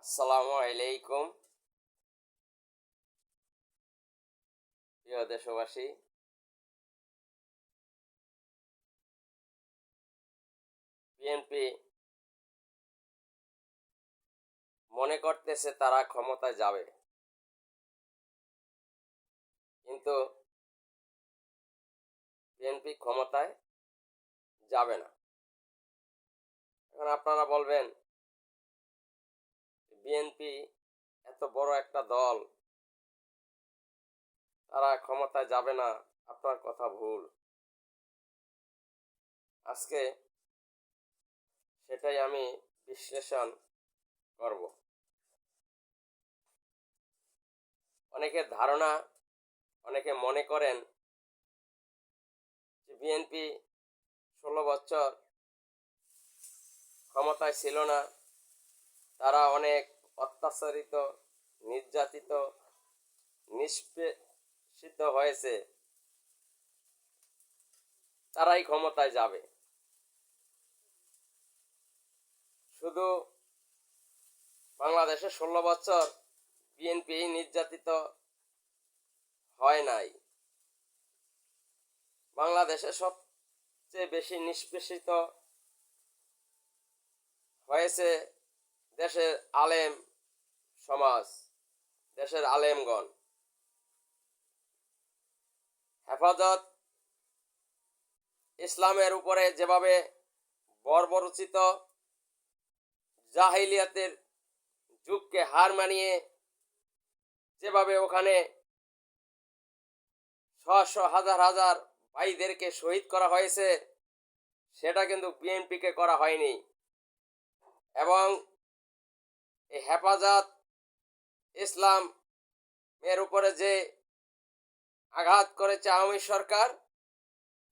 আসসালামু আলাইকুম প্রিয় দেশবাসী। বিএনপি মনে করতেছে তারা ক্ষমতায় যাবে, কিন্তু বিএনপি ক্ষমতায় যাবে না। এখন আপনারা বলবেন, বিএনপি এত বড় একটা দল, তারা ক্ষমতায় যাবে না। আপনার কথা ভুল। আজকে সেটাই আমি বিশ্লেষণ করব। অনেকের ধারণা, অনেকে মনে করেন যে বিএনপি 16 বছর ক্ষমতায় ছিল না, তারা অনেক অত্যাচারিত, নির্যাতিত, নিষ্পেষিত হয়েছে, তারাই ক্ষমতায় যাবে। শুধু বাংলাদেশে 16 বছর বিএনপি নির্যাতিত হয় নাই, বাংলাদেশে সবচেয়ে বেশি নিষ্পেষিত হয়েছে দেশের আলেম সমাজ, দেশের আলেমগণ। হেফাজত ইসলামের উপরে যেভাবে বর্বরচিত জাহিলিয়াতের যুগকে হার মানিয়ে যেভাবে ওখানে শত হাজার হাজার ভাইদেরকে শহীদ করা হয়েছে, সেটা কিন্তু বিএনপিকে করা হয়নি। এবং এই হেফাজত ইসলাম এর উপরে যে আঘাত করেছে আওয়ামী সরকার,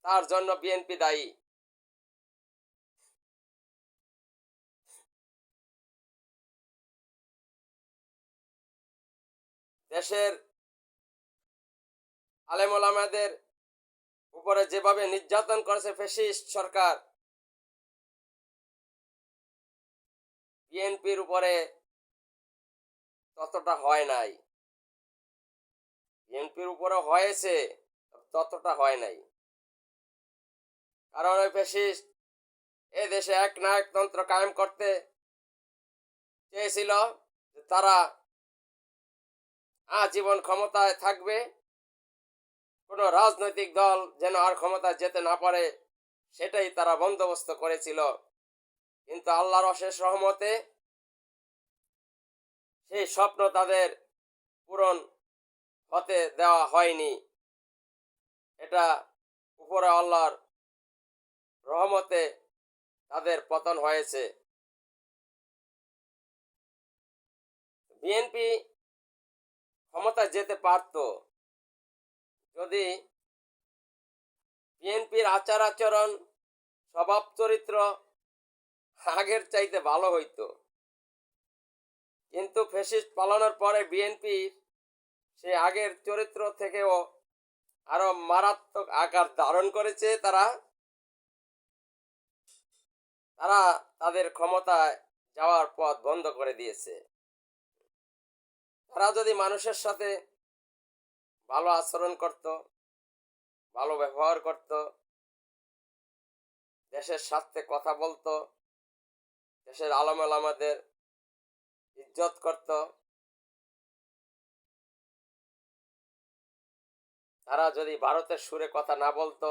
তার জন্য বিএনপি দায়ী। দেশের আলেম ওলামাদের উপরে যেভাবে নির্যাতন করেছে ফ্যাসিস্ট সরকার, বিএনপির উপরে ততটা হয় নাই। বিএনপির উপরে হয়েছে, ততটা হয় নাই। কারণ ওই ফ্যাসিস্ট এ দেশে একনায়কতন্ত্র কায়েম করতে চেয়েছিল, তারা আজীবন ক্ষমতায় থাকবে, কোনো রাজনৈতিক দল যেন আর ক্ষমতায় যেতে না পারে, সেটাই তারা বন্দোবস্ত করেছিল। কিন্তু আল্লাহর অশেষ রহমতে সেই স্বপ্ন তাদের পূরণ হতে দেওয়া হয়নি। এটা উপরে আল্লাহর রহমতে তাদের পতন হয়েছে। বিএনপি ক্ষমতায় যেতে পারত যদি বিএনপির আচার আচরণ, স্বভাব চরিত্র আগের চাইতে ভালো হইতো। কিন্তু ফ্যাসিস্ট পালানোর পরে বিএনপির সে আগের চরিত্র থেকেও আরো মারাত্মক আকার ধারণ করেছে। তারা তারা তাদের ক্ষমতায় যাওয়ার পথ বন্ধ করে দিয়েছে। তারা যদি মানুষের সাথে ভালো আচরণ করত, ভালো ব্যবহার করত, দেশের স্বার্থে কথা বলতো, দেশের আলেম ওলামাদের ইজ্জত করত, তারা যদি ভারতের সুরে কথা না বলতো,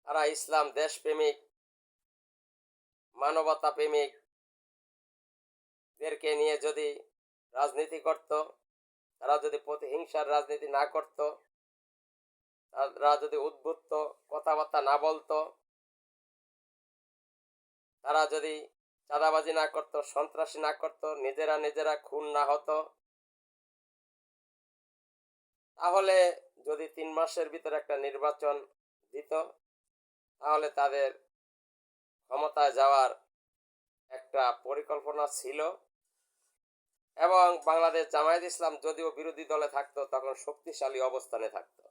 তারা ইসলাম দেশপ্রেমিক, মানবতা প্রেমিক দেরকে নিয়ে যদি রাজনীতি করত, তারা যদি প্রতিহিংসার রাজনীতি না করত, তারা যদি উদ্বুদ্ধ কথাবার্তা না বলতো, তারা যদি চাঁদাবাজি না করত, সন্ত্রাসী না করত, নিজেরা খুন না হতো, তাহলে যদি 3 মাসের ভিতরে একটা নির্বাচন দিত, তাহলে তাদের ক্ষমতায় যাওয়ার একটা পরিকল্পনা ছিল। এবং বাংলাদেশ জামায়াত ইসলাম যদিও বিরোধী দলে থাকতো, তখন শক্তিশালী অবস্থানে থাকতো।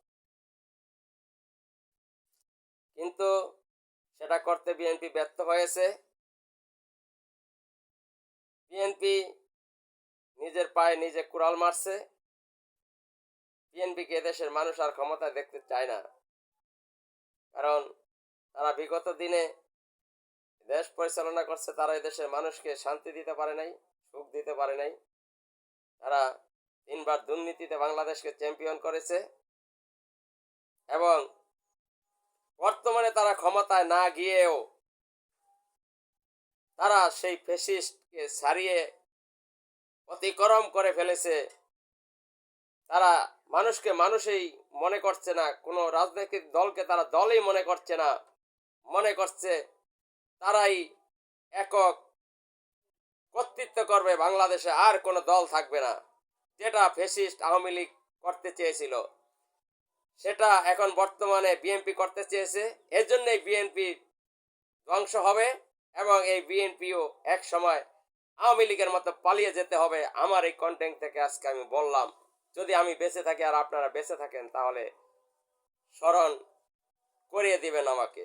কিন্তু সেটা করতে বিএনপি ব্যর্থ হয়েছে। বিএনপি নিজের পায়ে নিজে কুড়াল মারছে। বিএনপিকে এদেশের মানুষ আর ক্ষমতায় দেখতে চায় না, কারণ তারা বিগত দিনে দেশ পরিচালনা করছে, তারা এদেশের মানুষকে শান্তি দিতে পারে নাই, সুখ দিতে পারে নাই। তারা 3বার দুর্নীতিতে বাংলাদেশকে চ্যাম্পিয়ন করেছে এবং বর্তমানে তারা ক্ষমতায় না গিয়েও তারা সেই ফ্যাসিস্টকে ছাড়িয়ে অতিক্রম করে ফেলেছে। তারা মানুষকে মানুষই মনে করছে না, কোনো রাজনৈতিক দলকে তারা দলই মনে করছে না, মনে করছে তারাই একক কর্তৃত্ব করবে, বাংলাদেশে আর কোনো দল থাকবে না। যেটা ফ্যাসিস্ট আওয়ামী লীগ করতে চেয়েছিল, সেটা এখন বর্তমানে বিএনপি করতে চেয়েছে। এর জন্যই বিএনপি ধ্বংস হবে এবং এই বিএনপিও এক সময় আওয়ামী লীগের মতো পালিয়ে যেতে হবে। আমার এই কন্টেন্ট থেকে আজকে আমি বললাম, যদি আমি বেঁচে থাকি আর আপনারা বেঁচে থাকেন তাহলে স্মরণ করিয়ে দিবেন আমাকে।